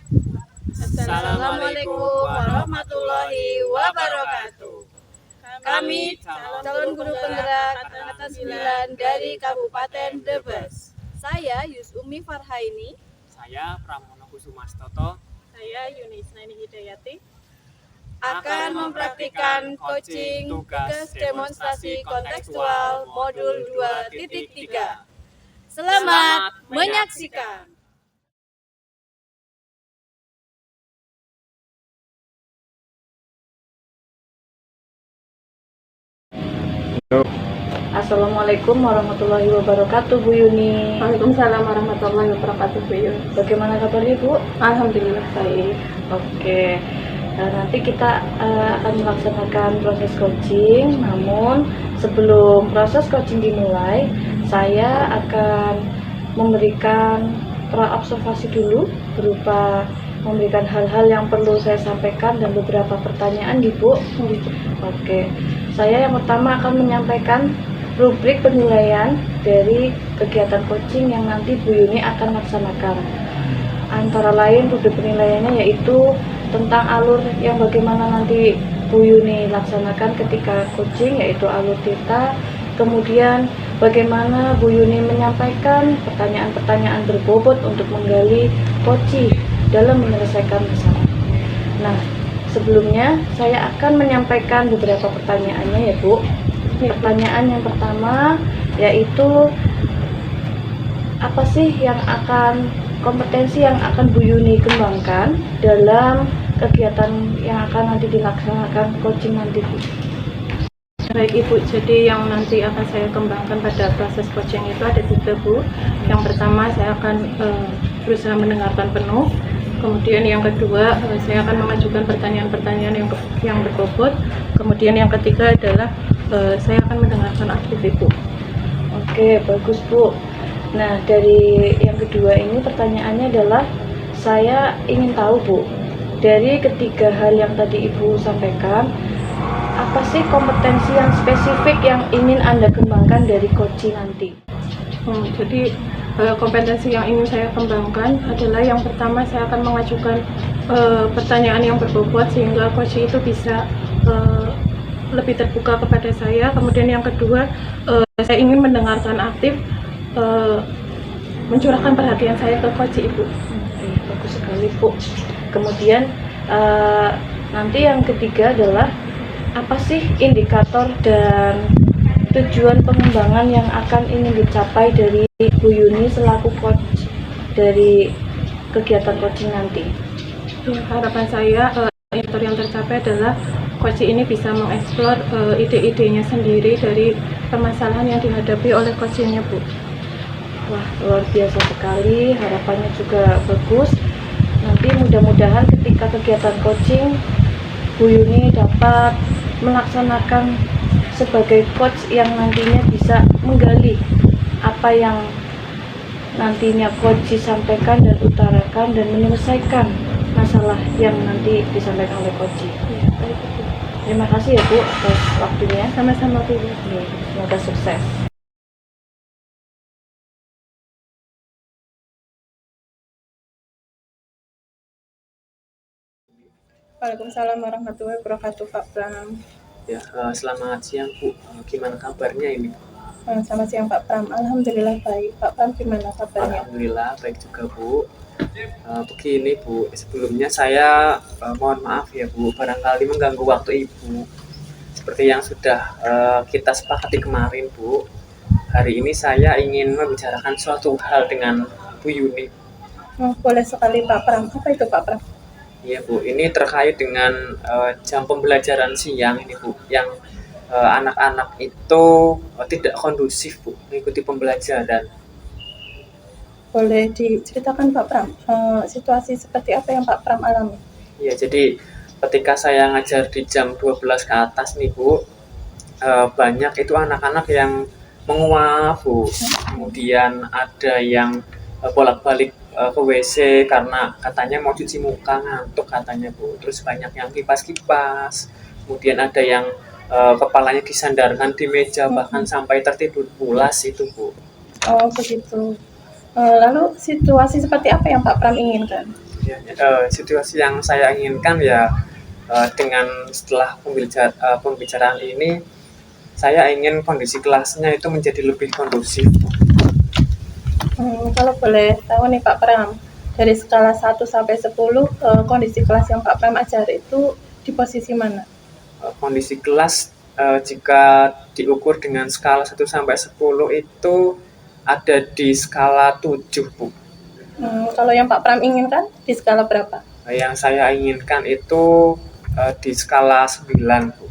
Assalamualaikum warahmatullahi wabarakatuh. Kami calon guru penggerak angkatan 9 dari Kabupaten Brebes. Saya Yusumi Farhaini. Saya Pramono Kusumastoto. Saya Yunisnaini Hidayati. Akan mempraktikkan coaching tugas demonstrasi kontekstual modul 2.3. Selamat menyaksikan. Assalamualaikum warahmatullahi wabarakatuh, Bu Yuni. Waalaikumsalam warahmatullahi wabarakatuh, Bu Yuni. Bagaimana kabarnya, Bu? Alhamdulillah baik. Oke. Nanti kita akan melaksanakan proses coaching. Namun sebelum proses coaching dimulai, saya akan memberikan pra-observasi dulu berupa memberikan hal-hal yang perlu saya sampaikan dan beberapa pertanyaan, Bu. Oke. Saya yang pertama akan menyampaikan rubrik penilaian dari kegiatan coaching yang nanti Bu Yuni akan laksanakan. Antara lain rubrik penilaiannya yaitu tentang alur yang bagaimana nanti Bu Yuni laksanakan ketika coaching, yaitu alur theta. Kemudian bagaimana Bu Yuni menyampaikan pertanyaan-pertanyaan berbobot untuk menggali coaching dalam menyelesaikan masalah. Nah, sebelumnya saya akan menyampaikan beberapa pertanyaannya ya, Bu. Pertanyaan yang pertama yaitu apa sih yang kompetensi yang akan Bu Yuni kembangkan dalam kegiatan yang akan nanti dilaksanakan coaching nanti, Bu? Baik Ibu, jadi yang nanti akan saya kembangkan pada proses coaching itu ada 3, Bu. Yang pertama saya akan berusaha mendengarkan penuh. Kemudian yang kedua saya akan mengajukan pertanyaan-pertanyaan yang berbobot. Kemudian yang ketiga adalah saya akan mendengarkan aktif Ibu. Oke, bagus Bu. Nah, dari yang kedua ini pertanyaannya adalah saya ingin tahu, Bu, dari ketiga hal yang tadi Ibu sampaikan, apa sih kompetensi yang spesifik yang ingin Anda kembangkan dari coaching nanti? Jadi kompetensi yang ingin saya kembangkan adalah yang pertama saya akan mengajukan pertanyaan yang berbobot sehingga coach itu bisa lebih terbuka kepada saya. Kemudian yang kedua saya ingin mendengarkan aktif, mencurahkan perhatian saya ke coach Ibu. Bagus sekali, Bu. Kemudian nanti yang ketiga adalah apa sih indikator dan tujuan pengembangan yang akan ingin dicapai dari Bu Yuni selaku coach dari kegiatan coaching nanti? Ya, harapan saya indikator yang tercapai adalah coach ini bisa mengeksplor ide-idenya sendiri dari permasalahan yang dihadapi oleh coachnya, Bu. Wah, luar biasa sekali, harapannya juga bagus. Nanti mudah-mudahan ketika kegiatan coaching Bu Yuni dapat melaksanakan sebagai coach yang nantinya bisa menggali apa yang nantinya coach disampaikan dan utarakan dan menyelesaikan masalah yang nanti disampaikan oleh coach. Ya, baik, Bu. Terima kasih ya, Bu, atas waktunya. Sama-sama, Bu. Semoga sukses. Waalaikumsalam warahmatullahi wabarakatuh, Pak Pram. Ya, selamat siang Bu. Gimana kabarnya ini? Selamat siang Pak Pram. Alhamdulillah baik. Pak Pram gimana kabarnya? Alhamdulillah baik juga Bu. Begini Bu, sebelumnya saya mohon maaf ya Bu, barangkali mengganggu waktu Ibu. Seperti yang sudah kita sepakati kemarin Bu, hari ini saya ingin membicarakan suatu hal dengan Bu Yuni. Boleh sekali Pak Pram. Apa itu Pak Pram? Iya Bu, ini terkait dengan jam pembelajaran siang ini Bu, yang anak-anak itu tidak kondusif Bu mengikuti pembelajaran. Boleh diceritakan Pak Pram, situasi seperti apa yang Pak Pram alami? Iya, jadi ketika saya ngajar di jam 12 ke atas nih Bu, banyak itu anak-anak yang menguap Bu. Kemudian ada yang bolak-balik ke WC karena katanya mau cuci muka, ngantuk katanya Bu. Terus banyak yang kipas-kipas, kemudian ada yang kepalanya disandarkan di meja bahkan sampai tertidur pulas itu Bu. Oh begitu. Lalu situasi seperti apa yang Pak Pram inginkan? Situasi yang saya inginkan ya, dengan setelah pembicaraan ini, saya ingin kondisi kelasnya itu menjadi lebih kondusif. Kalau boleh tahu nih Pak Pram, dari skala 1 sampai 10, kondisi kelas yang Pak Pram ajari itu di posisi mana? Kondisi kelas jika diukur dengan skala 1 sampai 10 itu ada di skala 7, Bu. Kalau yang Pak Pram inginkan di skala berapa? Yang saya inginkan itu di skala 9, Bu.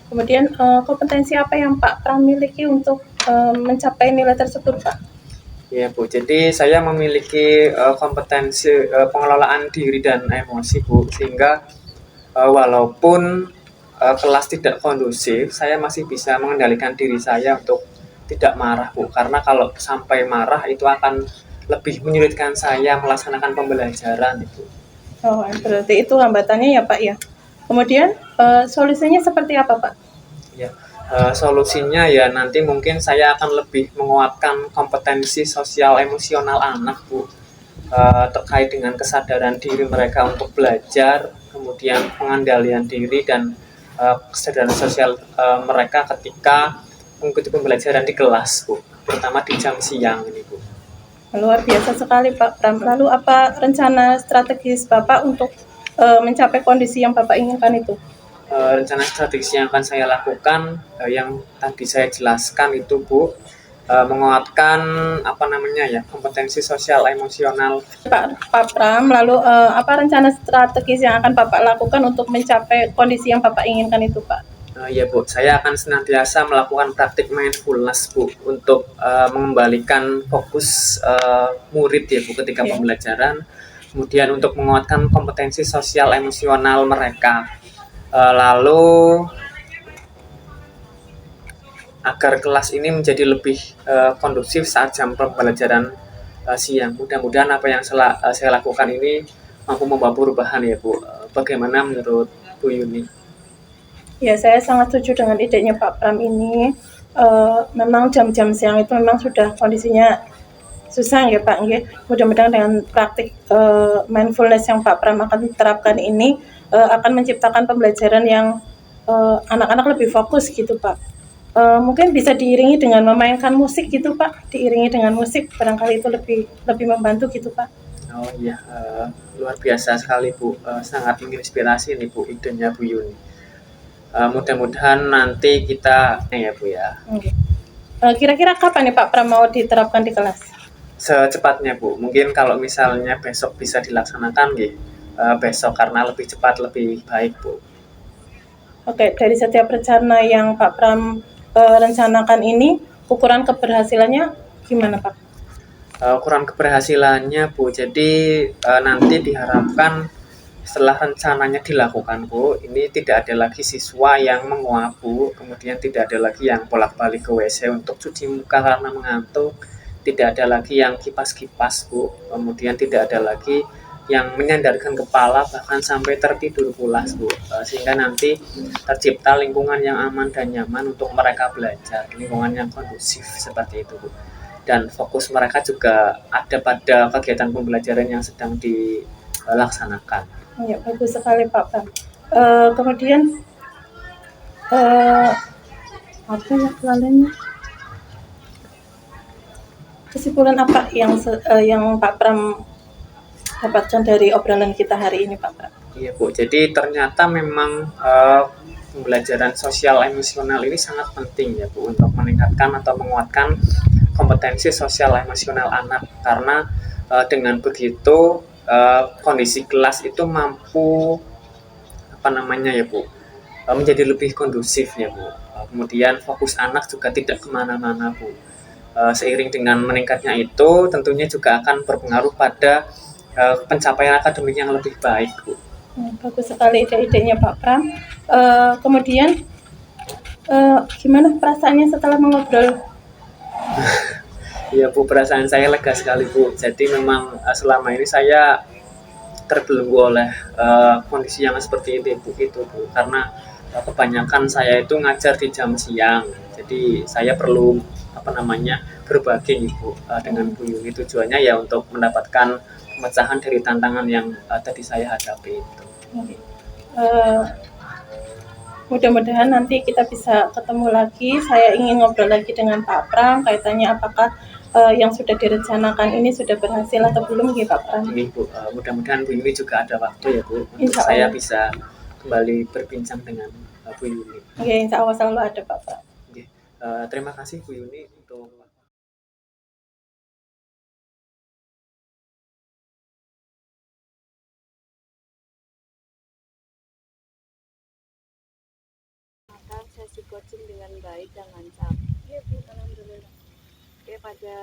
Kemudian kompetensi apa yang Pak Pram miliki untuk mencapai nilai tersebut, Pak? Ya, Bu. Jadi saya memiliki kompetensi pengelolaan diri dan emosi, Bu, sehingga walaupun kelas tidak kondusif, saya masih bisa mengendalikan diri saya untuk tidak marah, Bu. Karena kalau sampai marah itu akan lebih menyulitkan saya melaksanakan pembelajaran itu. Oh, berarti itu hambatannya ya, Pak ya. Kemudian solusinya seperti apa, Pak? Ya, solusinya ya nanti mungkin saya akan lebih menguatkan kompetensi sosial emosional anak, Bu, terkait dengan kesadaran diri mereka untuk belajar, kemudian pengendalian diri dan kesadaran sosial mereka ketika mengikuti pembelajaran di kelas, Bu, terutama di jam siang ini, Bu. Luar biasa sekali, Pak Pram. Lalu apa rencana strategis Bapak untuk mencapai kondisi yang Bapak inginkan itu? Rencana strategis yang akan saya lakukan yang tadi saya jelaskan itu, Bu, menguatkan kompetensi sosial emosional. Pak Pram, lalu apa rencana strategis yang akan Bapak lakukan untuk mencapai kondisi yang Bapak inginkan itu, Pak? Ya, Bu, saya akan senantiasa melakukan praktik mindfulness, Bu, untuk mengembalikan fokus murid ya, Bu, ketika pembelajaran. Kemudian untuk menguatkan kompetensi sosial emosional mereka. Lalu agar kelas ini menjadi lebih kondusif saat jam pembelajaran siang. Mudah-mudahan apa yang saya lakukan ini mampu membawa perubahan ya, Bu. Bagaimana menurut Bu Yuni? Ya, saya sangat setuju dengan idenya Pak Pram ini. Memang jam-jam siang itu memang sudah kondisinya susah ya Pak. Mudah-mudahan dengan praktik mindfulness yang Pak Pram akan terapkan ini akan menciptakan pembelajaran yang anak-anak lebih fokus gitu Pak. Mungkin bisa diiringi dengan memainkan musik gitu Pak. Diiringi dengan musik barangkali itu lebih membantu gitu Pak. Oh iya, luar biasa sekali Bu. Sangat menginspirasi nih Bu idenya Bu Yuni. Mudah-mudahan nanti kita ya Bu ya. Kira-kira kapan nih Pak Pram mau diterapkan di kelas? Secepatnya Bu. Mungkin kalau misalnya besok bisa dilaksanakan besok karena lebih cepat lebih baik Bu. Oke, dari setiap rencana yang Pak Pram rencanakan ini, ukuran keberhasilannya gimana Pak? Ukuran keberhasilannya Bu, jadi nanti diharapkan setelah rencananya dilakukan Bu, ini tidak ada lagi siswa yang menguap Bu, kemudian tidak ada lagi yang bolak-balik ke WC untuk cuci muka karena mengantuk, tidak ada lagi yang kipas-kipas Bu, kemudian tidak ada lagi yang menyandarkan kepala bahkan sampai tertidur pulas Bu, sehingga nanti tercipta lingkungan yang aman dan nyaman untuk mereka belajar, lingkungan yang kondusif seperti itu Bu. Dan fokus mereka juga ada pada kegiatan pembelajaran yang sedang dilaksanakan. Ya, bagus sekali Pak Pram. Kemudian apa ya kelalaiannya? Kesimpulan apa yang Pak Pram dapatkan dari obrolan kita hari ini Pak Pram? Iya Bu, jadi ternyata memang pembelajaran sosial emosional ini sangat penting ya Bu untuk meningkatkan atau menguatkan kompetensi sosial emosional anak, karena dengan begitu kondisi kelas itu mampu menjadi lebih kondusif ya Bu. Kemudian fokus anak juga tidak kemana-mana Bu. Seiring dengan meningkatnya itu tentunya juga akan berpengaruh pada pencapaian akademik yang lebih baik Bu. Bagus sekali ide-idenya Pak Pram. Kemudian gimana perasaannya setelah mengobrol? Ya Bu, perasaan saya lega sekali Bu. Jadi memang selama ini saya terbelenggu oleh kondisi yang seperti ini Bu, karena kebanyakan saya itu ngajar di jam siang. Jadi saya perlu berbagi Bu dengan Bu Yuni, tujuannya ya untuk mendapatkan pemecahan dari tantangan yang tadi saya hadapi itu. Eh, Mudah-mudahan nanti kita bisa ketemu lagi. Saya ingin ngobrol lagi dengan Pak Pram kaitannya apakah yang sudah direncanakan ini sudah berhasil atau belum ya Pak Pram. Ini Bu, mudah-mudahan Bu Yuni juga ada waktu ya Bu untuk Insya saya Allah. bisa kembali berbincang dengan Bu Yuni. Ya, insya Allah selalu ada Pak Pram. Oke, terima kasih Bu Yuni untuk sesi coaching dengan baik dan lancar. Ya Bu, alhamdulillah. Oke, pada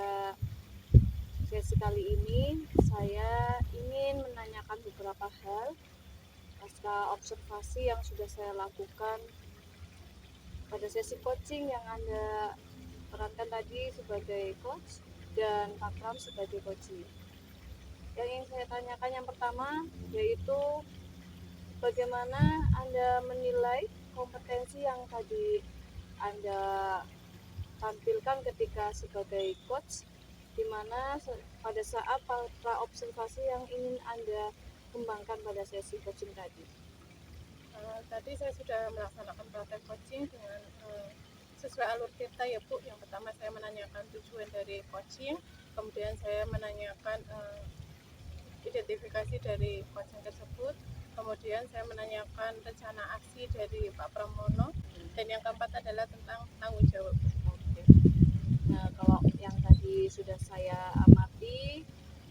sesi kali ini saya ingin menanyakan beberapa hal pasca observasi yang sudah saya lakukan pada sesi coaching yang Anda perankan tadi sebagai coach dan Pak Pram sebagai coaching. Yang ingin saya tanyakan yang pertama yaitu bagaimana Anda menilai kompetensi yang tadi Anda tampilkan ketika sebagai coach, di mana pada saat pra observasi yang ingin Anda kembangkan pada sesi coaching tadi. Tadi saya sudah melaksanakan praktek coaching dengan sesuai alur kita ya Bu. Yang pertama saya menanyakan tujuan dari coaching, kemudian saya menanyakan identifikasi dari coaching tersebut, kemudian saya menanyakan rencana aksi dari Pak Pramono, dan yang keempat adalah tentang tanggung jawab. Oke. Nah, kalau yang tadi sudah saya amati,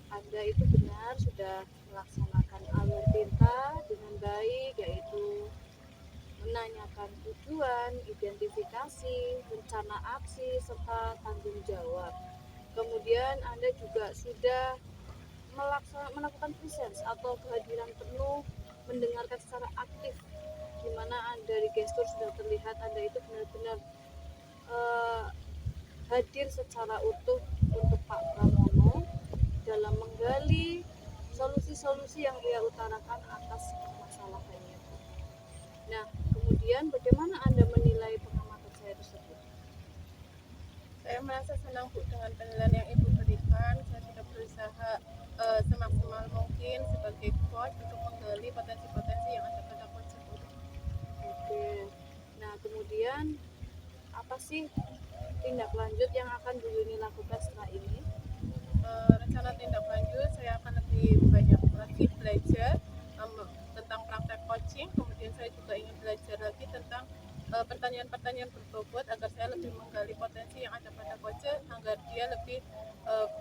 Anda itu benar sudah melaksanakan alur tinta dengan baik, yaitu menanyakan tujuan, identifikasi, rencana aksi, serta tanggung jawab. Kemudian Anda juga sudah melakukan presence atau kehadiran penuh, mendengarkan secara aktif, di mana dari gestur sudah terlihat Anda itu benar-benar hadir secara utuh untuk Pak Pramono dalam menggali solusi-solusi yang ia utarakan atas permasalahannya. Nah, kemudian bagaimana Anda menilai pengamatan saya tersebut? Saya merasa senang Bu dengan penilaian yang Ibu berikan. Saya sudah berusaha semaksimal mungkin sebagai coach untuk menggali potensi-potensi yang ada pada coach tersebut. Oke. Nah, kemudian apa sih tindak lanjut yang akan Bu Yuni lakukan setelah ini? Rencana tindak lanjut saya akan lebih banyak lagi belajar tentang praktek coaching, kemudian saya juga ingin belajar lagi tentang pertanyaan-pertanyaan berbobot agar saya lebih menggali potensi yang ada pada coach agar dia lebih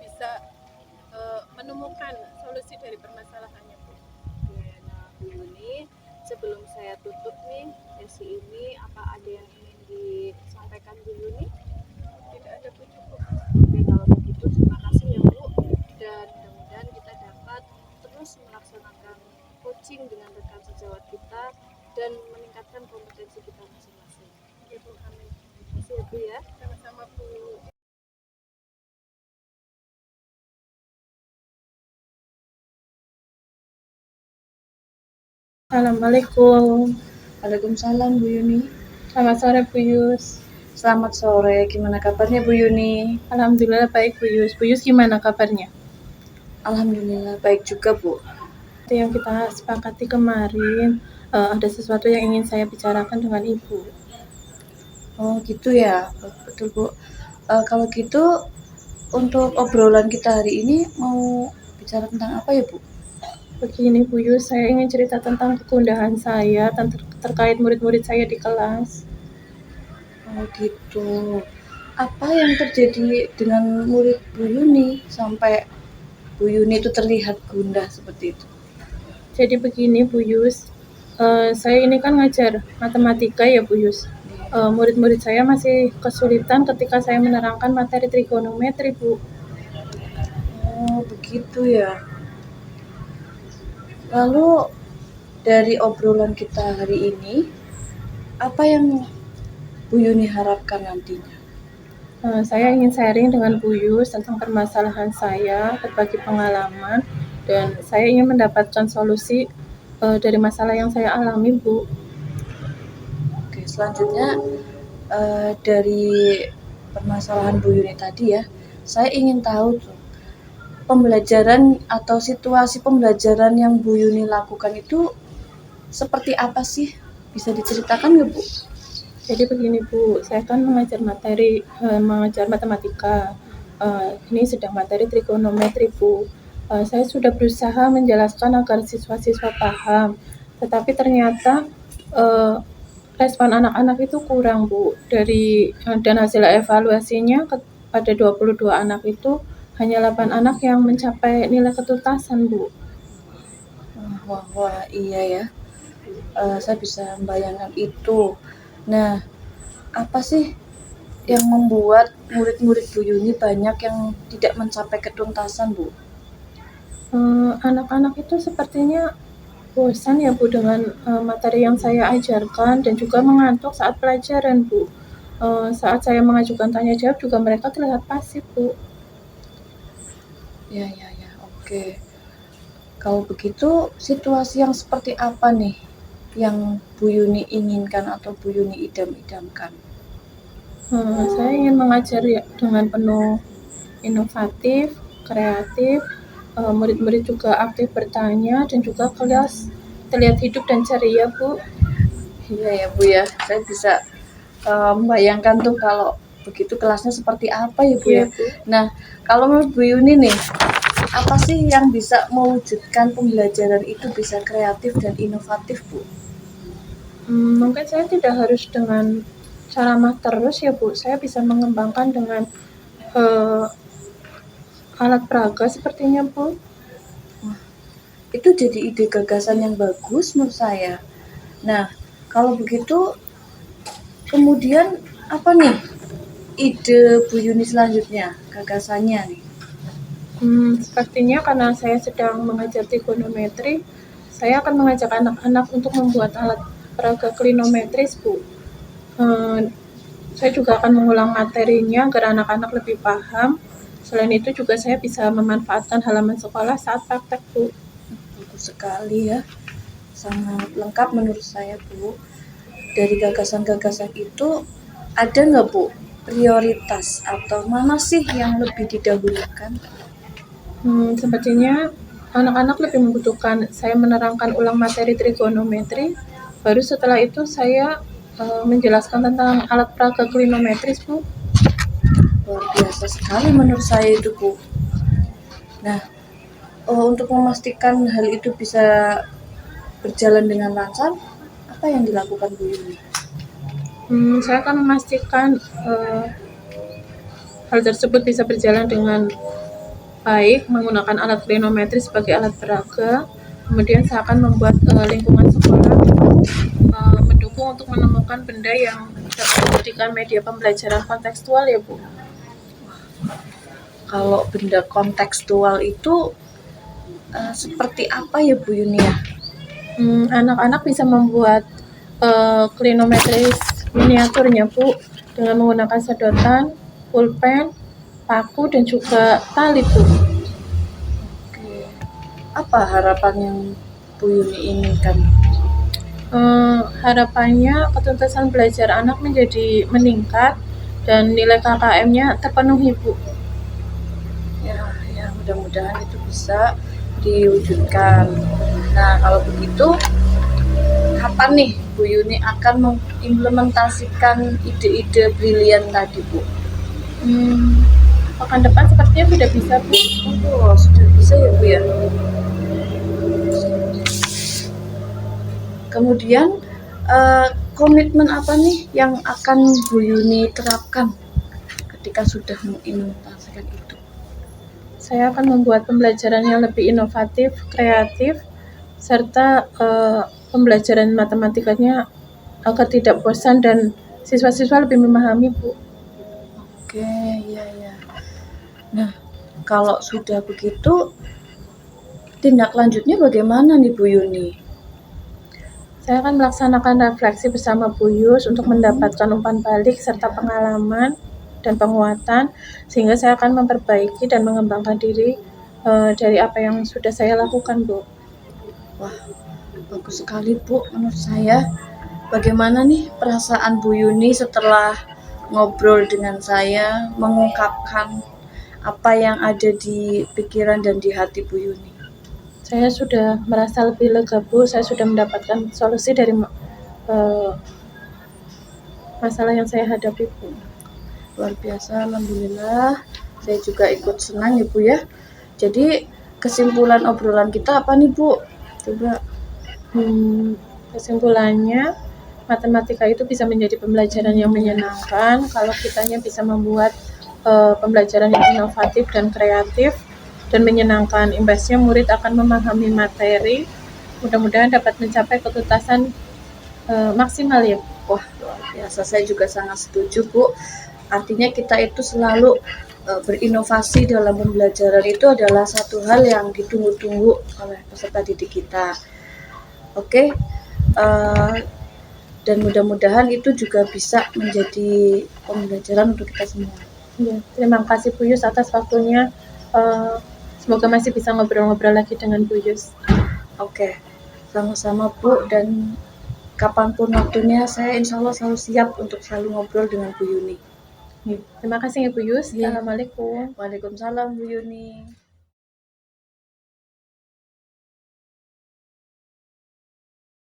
bisa menemukan solusi dari permasalahannya Bu. Oke, nah Bu Yuni, sebelum saya tutup nih sesi ini, apa ada yang ingin disampaikan Bu Yuni? Tidak ada Bu, cukup. Oke, kalau begitu terima kasih ya Bu, dan mudah-mudahan kita dapat terus melaksanakan coaching dengan rekan sejawat kita dan meningkatkan kompetensi kita masing-masing. Ya Bu, amin. Terima kasih ya Bu ya. Sama-sama Bu. Assalamualaikum. Waalaikumsalam Bu Yuni. Selamat sore Bu Yus. Selamat sore, gimana kabarnya Bu Yuni? Alhamdulillah baik Bu Yus. Bu Yus gimana kabarnya? Alhamdulillah baik juga Bu. Itu yang kita sepakati kemarin, ada sesuatu yang ingin saya bicarakan dengan Ibu. Oh gitu ya, betul Bu. Kalau gitu untuk obrolan kita hari ini mau bicara tentang apa ya Bu? Begini Bu Yus, saya ingin cerita tentang kegundahan saya terkait murid-murid saya di kelas. Oh gitu. Apa yang terjadi dengan murid Bu Yuni sampai Bu Yuni itu terlihat gundah seperti itu? Jadi begini Bu Yus, saya ini kan ngajar matematika ya Bu Yus. Murid-murid saya masih kesulitan ketika saya menerangkan materi trigonometri Bu. Oh begitu ya. Lalu dari obrolan kita hari ini, apa yang Bu Yuni harapkan nantinya? Saya ingin sharing dengan Bu Yus tentang permasalahan saya, berbagi pengalaman, dan saya ingin mendapatkan solusi dari masalah yang saya alami Bu. Oke, selanjutnya dari permasalahan Bu Yuni tadi ya, saya ingin tahu tuh pembelajaran atau situasi pembelajaran yang Bu Yuni lakukan itu seperti apa sih? Bisa diceritakan nggak Bu? Jadi begini Bu, saya kan mengajar mengajar matematika. Ini sedang materi trigonometri Bu. Saya sudah berusaha menjelaskan agar siswa-siswa paham, tetapi ternyata respon anak-anak itu kurang Bu. Dan hasil evaluasinya pada 22 anak itu hanya 8 anak yang mencapai nilai ketuntasan Bu. Wah, iya ya. Saya bisa membayangkan itu. Nah, apa sih yang membuat murid-murid Bu Yuni banyak yang tidak mencapai ketuntasan, Bu? Anak-anak itu sepertinya bosan ya Bu dengan materi yang saya ajarkan dan juga mengantuk saat pelajaran Bu. Saat saya mengajukan tanya jawab juga mereka terlihat pasif Bu. Ya, oke. Kalau begitu, situasi yang seperti apa nih yang Bu Yuni inginkan atau Bu Yuni idam-idamkan? Saya ingin mengajar ya dengan penuh inovatif, kreatif, murid-murid juga aktif bertanya dan juga kelas terlihat hidup dan ceria Bu. Iya ya Bu ya, saya bisa membayangkan tuh kalau begitu kelasnya seperti apa ya Bu ya. Iya Bu. Nah, kalau menurut Bu Yuni nih, apa sih yang bisa mewujudkan pembelajaran itu bisa kreatif dan inovatif Bu? Mungkin saya tidak harus dengan cara mat terus ya Bu. Saya bisa mengembangkan dengan alat peraga sepertinya Bu. Itu jadi ide gagasan yang bagus menurut saya. Nah, kalau begitu kemudian apa nih ide Bu Yuni selanjutnya, gagasannya nih? Sepertinya karena saya sedang mengajar trigonometri, saya akan mengajak anak-anak untuk membuat alat peraga klinometris Bu. Saya juga akan mengulang materinya agar anak-anak lebih paham. Selain itu juga saya bisa memanfaatkan halaman sekolah saat praktek Bu. Bagus sekali ya, sangat lengkap menurut saya Bu. Dari gagasan-gagasan itu ada nggak Bu prioritas atau mana sih yang lebih didahulukan? Sepertinya anak-anak lebih membutuhkan saya menerangkan ulang materi trigonometri. Baru setelah itu saya menjelaskan tentang alat peraga klinometris Bu. Luar biasa sekali menurut saya itu Bu. Nah, untuk memastikan hal itu bisa berjalan dengan lancar, apa yang dilakukan Bu Yuni? Saya akan memastikan hal tersebut bisa berjalan dengan baik menggunakan alat klinometri sebagai alat peraga. Kemudian saya akan membuat lingkungan sekolah mendukung untuk menemukan benda yang dapat dijadikan media pembelajaran kontekstual ya Bu. Kalau benda kontekstual itu seperti apa ya Bu Yuni ya? Anak-anak bisa membuat klinometris miniaturnya Bu dengan menggunakan sedotan, pulpen, paku dan juga tali Bu. Oke. Apa harapan yang Bu Yuni inginkan? Harapannya ketuntasan belajar anak menjadi meningkat dan nilai KKM-nya terpenuhi Bu. Ya, mudah-mudahan itu bisa diwujudkan. Nah, kalau begitu kapan nih Bu Yuni akan mengimplementasikan ide-ide brilian tadi Bu? Pekan depan sepertinya sudah bisa Bu. Oh, sudah bisa ya Bu ya. Kemudian komitmen apa nih yang akan Bu Yuni terapkan ketika sudah mengimplementasikan itu? Saya akan membuat pembelajaran yang lebih inovatif, kreatif, serta pembelajaran matematikanya agar tidak bosan dan siswa-siswa lebih memahami Bu. Oke, iya. Nah, kalau sudah begitu, tindak lanjutnya bagaimana nih Bu Yuni? Saya akan melaksanakan refleksi bersama Bu Yus untuk mendapatkan umpan balik serta pengalaman dan penguatan, sehingga saya akan memperbaiki dan mengembangkan diri dari apa yang sudah saya lakukan Bu. Wah, bagus sekali Bu menurut saya. Bagaimana nih perasaan Bu Yuni setelah ngobrol dengan saya, mengungkapkan apa yang ada di pikiran dan di hati Bu Yuni? Saya sudah merasa lebih lega Bu, saya sudah mendapatkan solusi dari masalah yang saya hadapi Bu. Luar biasa, alhamdulillah. Saya juga ikut senang ya Bu ya. Jadi kesimpulan obrolan kita apa nih Bu? Coba. Kesimpulannya, matematika itu bisa menjadi pembelajaran yang menyenangkan kalau kitanya bisa membuat pembelajaran yang inovatif dan kreatif dan menyenangkan. Imbasnya murid akan memahami materi, mudah-mudahan dapat mencapai ketuntasan maksimal ya. Wah, luar biasa. Saya juga sangat setuju Bu. Artinya kita itu selalu berinovasi dalam pembelajaran itu adalah satu hal yang ditunggu-tunggu oleh peserta didik kita. Oke, dan mudah-mudahan itu juga bisa menjadi pembelajaran untuk kita semua. Ya, terima kasih Bu Yus atas waktunya. Semoga masih bisa ngobrol-ngobrol lagi dengan Bu Yus. Oke, sama-sama Bu, dan kapanpun waktunya saya insya Allah selalu siap untuk selalu ngobrol dengan Bu Yuni. Terima kasih ya Bu Yus. Ya. Assalamualaikum. Waalaikumsalam Bu Yuni.